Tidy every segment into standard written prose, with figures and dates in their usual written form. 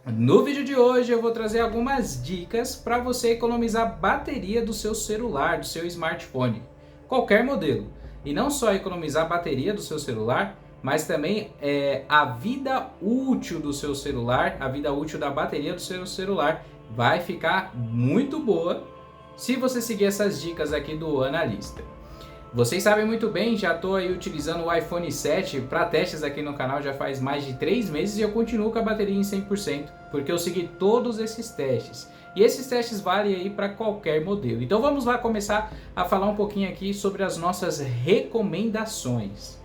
No vídeo de hoje eu vou trazer algumas dicas para você economizar bateria do seu celular, do seu smartphone, qualquer modelo. E não só economizar a bateria do seu celular, mas também a vida útil do seu celular, a vida útil da bateria do seu celular vai ficar muito boa se você seguir essas dicas aqui do analista. Vocês sabem muito bem, já estou aí utilizando o iPhone 7 para testes aqui no canal já faz mais de 3 meses e eu continuo com a bateria em 100%, porque eu segui todos esses testes. E esses testes valem aí para qualquer modelo. Então vamos lá começar a falar um pouquinho aqui sobre as nossas recomendações.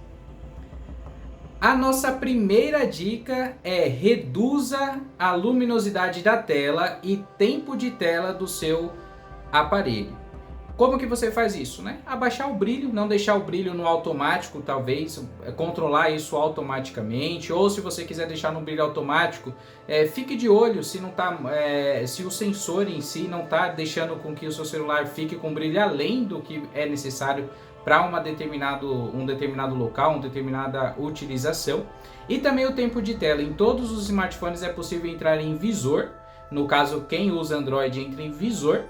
A nossa primeira dica é reduza a luminosidade da tela e tempo de tela do seu aparelho. Como que você faz isso, né? Abaixar o brilho, não deixar o brilho no automático, talvez, controlar isso automaticamente, ou se você quiser deixar no brilho automático, fique de olho se não tá, se o sensor em si não está deixando com que o seu celular fique com brilho além do que é necessário para um determinado local, uma determinada utilização. E também o tempo de tela. Em todos os smartphones é possível entrar em visor, no caso quem usa Android entra em visor,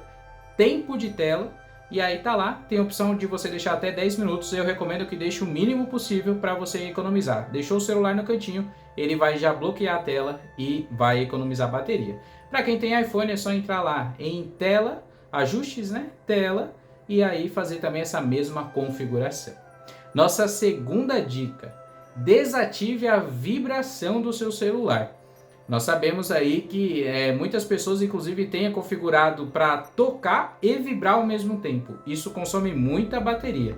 tempo de tela. E aí tá lá, tem a opção de você deixar até 10 minutos, eu recomendo que deixe o mínimo possível para você economizar. Deixou o celular no cantinho, ele vai já bloquear a tela e vai economizar bateria. Para quem tem iPhone é só entrar lá em tela, ajustes, né? Tela, e aí fazer também essa mesma configuração. Nossa segunda dica, desative a vibração do seu celular. Nós sabemos aí que muitas pessoas inclusive têm configurado para tocar e vibrar ao mesmo tempo. Isso consome muita bateria.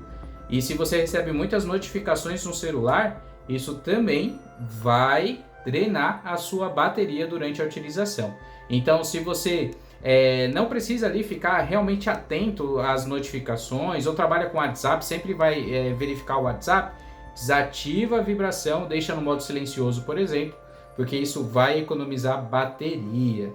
E se você recebe muitas notificações no celular, isso também vai drenar a sua bateria durante a utilização. Então se você não precisa ali ficar realmente atento às notificações ou trabalha com WhatsApp, sempre vai verificar o WhatsApp, desativa a vibração, deixa no modo silencioso, por exemplo, porque isso vai economizar bateria.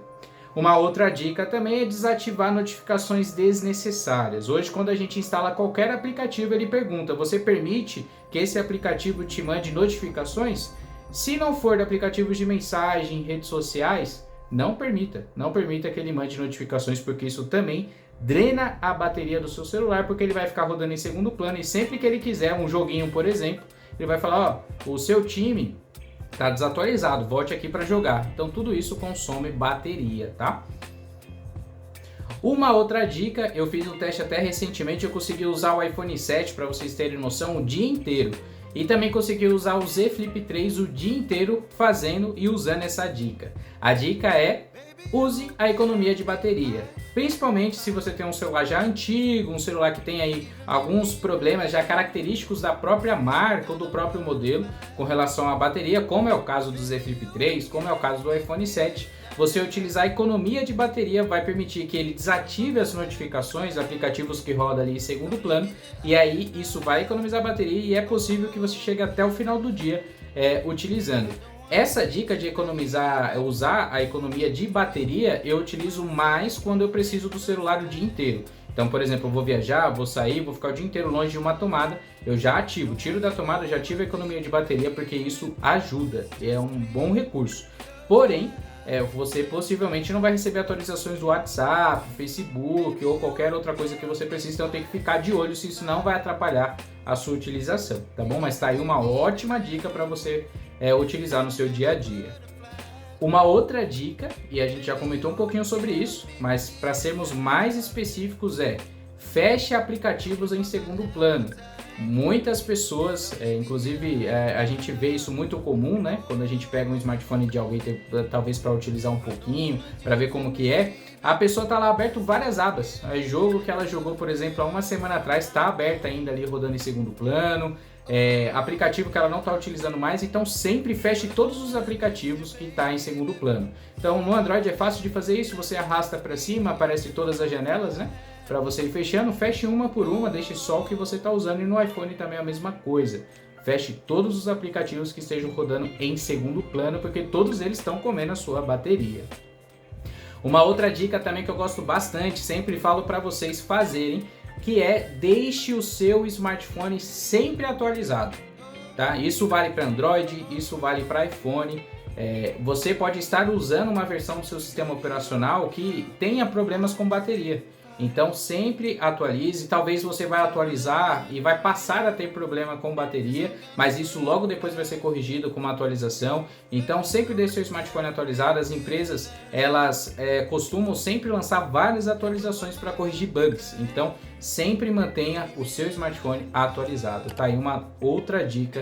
Uma outra dica também é desativar notificações desnecessárias. Hoje, quando a gente instala qualquer aplicativo, ele pergunta: você permite que esse aplicativo te mande notificações? Se não for de aplicativos de mensagem, redes sociais, não permita que ele mande notificações, porque isso também drena a bateria do seu celular, porque ele vai ficar rodando em segundo plano e sempre que ele quiser um joguinho, por exemplo, ele vai falar: ó, o seu time está desatualizado, volte aqui para jogar. Então tudo isso consome bateria, tá? Uma outra dica, eu fiz um teste até recentemente, eu consegui usar o iPhone 7, para vocês terem noção, o dia inteiro. E também consegui usar o Z Flip 3 o dia inteiro fazendo e usando essa dica. A dica é: use a economia de bateria. Principalmente se você tem um celular já antigo, um celular que tem aí alguns problemas já característicos da própria marca ou do próprio modelo com relação à bateria, como é o caso do Z Flip 3, como é o caso do iPhone 7. Você utilizar a economia de bateria vai permitir que ele desative as notificações, aplicativos que rodam ali em segundo plano, e aí isso vai economizar bateria e é possível que você chegue até o final do dia utilizando. Essa dica de usar a economia de bateria, eu utilizo mais quando eu preciso do celular o dia inteiro. Então, por exemplo, eu vou viajar, vou sair, vou ficar o dia inteiro longe de uma tomada, eu já ativo, tiro da tomada, já ativo a economia de bateria, porque isso ajuda, é um bom recurso. Porém, você possivelmente não vai receber atualizações do WhatsApp, Facebook ou qualquer outra coisa que você precise, então tem que ficar de olho se isso não vai atrapalhar a sua utilização, tá bom? Mas tá aí uma ótima dica para você utilizar no seu dia a dia. Uma outra dica, e a gente já comentou um pouquinho sobre isso, mas para sermos mais específicos feche aplicativos em segundo plano. Muitas pessoas, inclusive a gente vê isso muito comum, né? Quando a gente pega um smartphone de alguém, talvez para utilizar um pouquinho, para ver como que é, a pessoa tá lá aberto várias abas. O jogo que ela jogou, por exemplo, há uma semana atrás, está aberto ainda ali, rodando em segundo plano. Aplicativo que ela não está utilizando mais, então sempre feche todos os aplicativos que está em segundo plano. Então no Android é fácil de fazer isso, você arrasta para cima, aparece todas as janelas, né? Para você ir fechando, feche uma por uma, deixe só o que você está usando, e no iPhone também é a mesma coisa. Feche todos os aplicativos que estejam rodando em segundo plano, porque todos eles estão comendo a sua bateria. Uma outra dica também que eu gosto bastante, sempre falo para vocês fazerem, que é deixe o seu smartphone sempre atualizado, tá? Isso vale para Android, isso vale para iPhone. você pode estar usando uma versão do seu sistema operacional que tenha problemas com bateria. Então sempre atualize, talvez você vai atualizar e vai passar a ter problema com bateria, mas isso logo depois vai ser corrigido com uma atualização. Então sempre deixe seu smartphone atualizado. As empresas elas costumam sempre lançar várias atualizações para corrigir bugs, então sempre mantenha o seu smartphone atualizado. Tá aí uma outra dica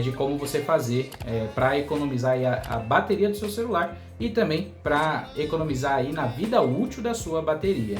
de como você fazer para economizar aí a bateria do seu celular e também para economizar aí na vida útil da sua bateria.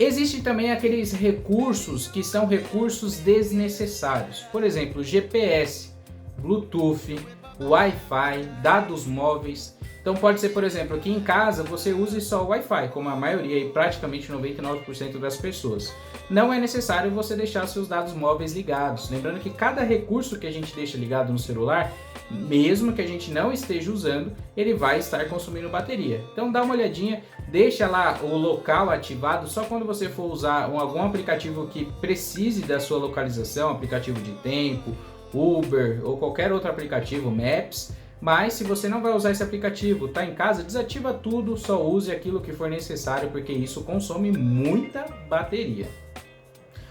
Existem também aqueles recursos que são recursos desnecessários, por exemplo, GPS, Bluetooth, Wi-Fi, dados móveis. Então pode ser, por exemplo, que em casa você use só o Wi-Fi, como a maioria e praticamente 99% das pessoas. Não é necessário você deixar seus dados móveis ligados. Lembrando que cada recurso que a gente deixa ligado no celular, mesmo que a gente não esteja usando, ele vai estar consumindo bateria. Então dá uma olhadinha, deixa lá o local ativado só quando você for usar algum aplicativo que precise da sua localização, aplicativo de tempo, Uber ou qualquer outro aplicativo, Maps. Mas se você não vai usar esse aplicativo, está em casa, desativa tudo, só use aquilo que for necessário, porque isso consome muita bateria.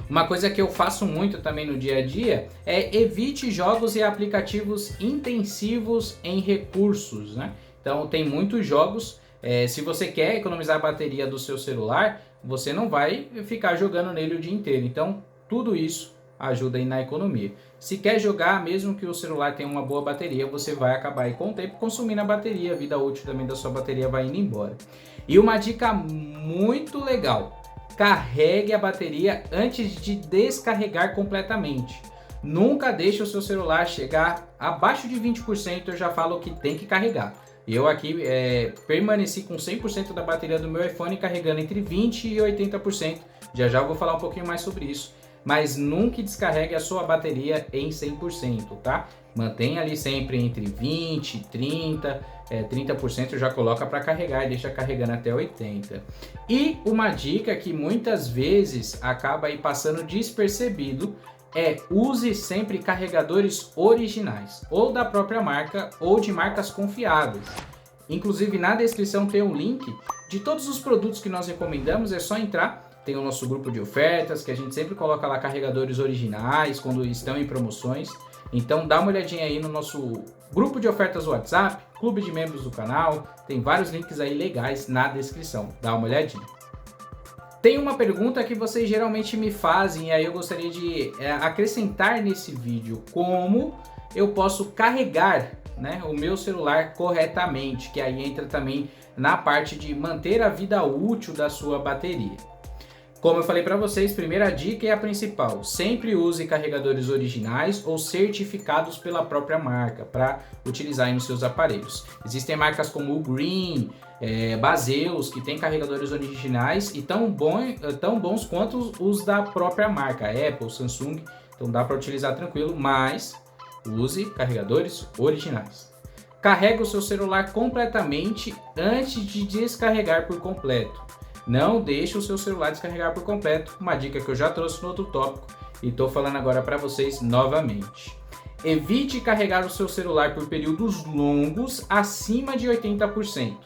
Uma coisa que eu faço muito também no dia a dia é evite jogos e aplicativos intensivos em recursos, né? Então tem muitos jogos, se você quer economizar a bateria do seu celular, você não vai ficar jogando nele o dia inteiro. Então tudo isso ajuda aí na economia. Se quer jogar, mesmo que o celular tenha uma boa bateria, você vai acabar aí com o tempo consumindo a bateria, a vida útil também da sua bateria vai indo embora. E uma dica muito legal: carregue a bateria antes de descarregar completamente. Nunca deixe o seu celular chegar abaixo de 20%, eu já falo que tem que carregar. Eu aqui permaneci com 100% da bateria do meu iPhone carregando entre 20% e 80%. Já eu vou falar um pouquinho mais sobre isso. Mas nunca descarregue a sua bateria em 100%, tá? Mantenha ali sempre entre 20%, 30%, 30% já coloca para carregar e deixa carregando até 80%. E uma dica que muitas vezes acaba aí passando despercebido use sempre carregadores originais, ou da própria marca, ou de marcas confiáveis. Inclusive na descrição tem um link de todos os produtos que nós recomendamos, é só entrar. Tem o nosso grupo de ofertas, que a gente sempre coloca lá carregadores originais quando estão em promoções. Então dá uma olhadinha aí no nosso grupo de ofertas do WhatsApp, clube de membros do canal. Tem vários links aí legais na descrição. Dá uma olhadinha. Tem uma pergunta que vocês geralmente me fazem e aí eu gostaria de acrescentar nesse vídeo. Como eu posso carregar, né, o meu celular corretamente? Que aí entra também na parte de manter a vida útil da sua bateria. Como eu falei para vocês, primeira dica é a principal: sempre use carregadores originais ou certificados pela própria marca para utilizar nos seus aparelhos. Existem marcas como o Green, Baseus, que tem carregadores originais e tão bons quanto os da própria marca, Apple, Samsung, então dá para utilizar tranquilo, mas use carregadores originais. Carregue o seu celular completamente antes de descarregar por completo. Não deixe o seu celular descarregar por completo, uma dica que eu já trouxe no outro tópico e estou falando agora para vocês novamente. Evite carregar o seu celular por períodos longos acima de 80%.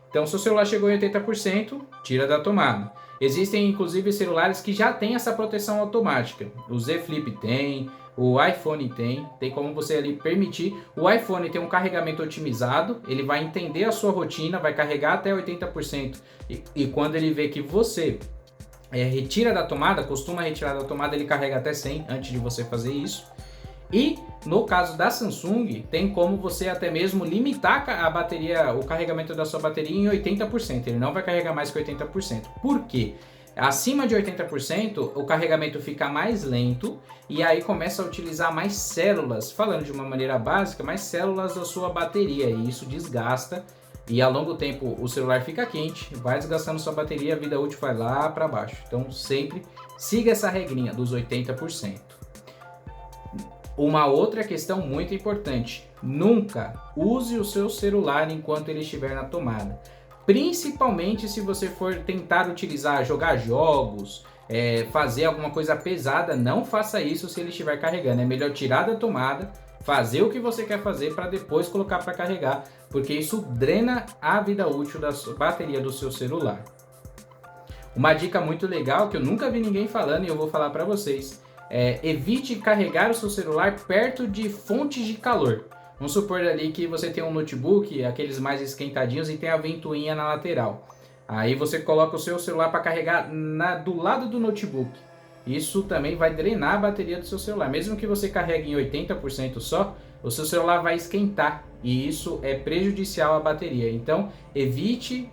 Então, se o celular chegou em 80%, tira da tomada. Existem inclusive celulares que já têm essa proteção automática. O Z Flip tem, o iPhone tem como você ali permitir. O iPhone tem um carregamento otimizado, ele vai entender a sua rotina, vai carregar até 80%. E quando ele vê que você retira da tomada, costuma retirar da tomada, ele carrega até 100 antes de você fazer isso. E no caso da Samsung, tem como você até mesmo limitar a bateria, o carregamento da sua bateria em 80%. Ele não vai carregar mais que 80%. Por quê? Acima de 80%, o carregamento fica mais lento e aí começa a utilizar mais células, falando de uma maneira básica, mais células da sua bateria, e isso desgasta e a longo tempo o celular fica quente, vai desgastando sua bateria, a vida útil vai lá para baixo. Então sempre siga essa regrinha dos 80%. Uma outra questão muito importante: nunca use o seu celular enquanto ele estiver na tomada. Principalmente se você for tentar jogar jogos, fazer alguma coisa pesada, não faça isso se ele estiver carregando. É melhor tirar da tomada fazer o que você quer fazer para depois colocar para carregar, porque isso drena a vida útil da bateria do seu celular. Uma dica muito legal que eu nunca vi ninguém falando e eu vou falar para vocês é: evite carregar o seu celular perto de fontes de calor. Vamos supor ali que você tem um notebook, aqueles mais esquentadinhos, e tem a ventoinha na lateral. Aí você coloca o seu celular para carregar do lado do notebook. Isso também vai drenar a bateria do seu celular. Mesmo que você carregue em 80% só, o seu celular vai esquentar e isso é prejudicial à bateria. Então, evite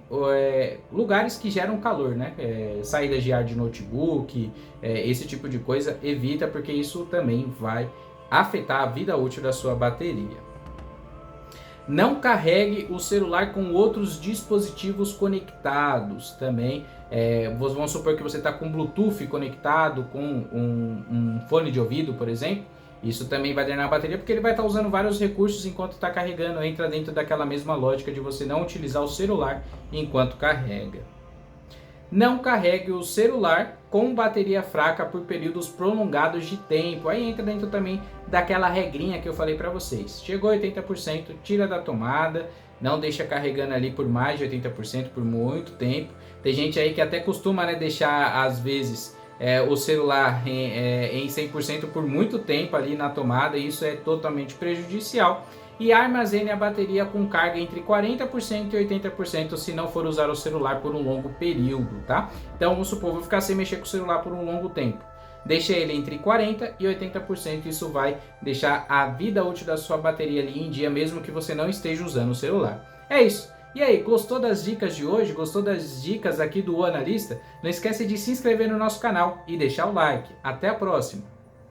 lugares que geram calor, né? Saídas de ar de notebook, esse tipo de coisa, evita, porque isso também vai afetar a vida útil da sua bateria. Não carregue o celular com outros dispositivos conectados também. Vamos supor que você está com Bluetooth conectado, com um fone de ouvido, por exemplo. Isso também vai drenar a bateria, porque ele vai estar usando vários recursos enquanto está carregando. Entra dentro daquela mesma lógica de você não utilizar o celular enquanto carrega. Não carregue o celular com bateria fraca por períodos prolongados de tempo. Aí entra dentro também daquela regrinha que eu falei para vocês. Chegou a 80%, tira da tomada, não deixa carregando ali por mais de 80% por muito tempo. Tem gente aí que até costuma, né, deixar às vezes o celular em 100% por muito tempo ali na tomada, e isso é totalmente prejudicial. E armazene a bateria com carga entre 40% e 80% se não for usar o celular por um longo período, tá? Então, vamos supor, vou ficar sem mexer com o celular por um longo tempo. Deixa ele entre 40% e 80%, isso vai deixar a vida útil da sua bateria ali em dia, mesmo que você não esteja usando o celular. É isso. E aí, gostou das dicas de hoje? Gostou das dicas aqui do Analista? Não esquece de se inscrever no nosso canal e deixar o like. Até a próxima!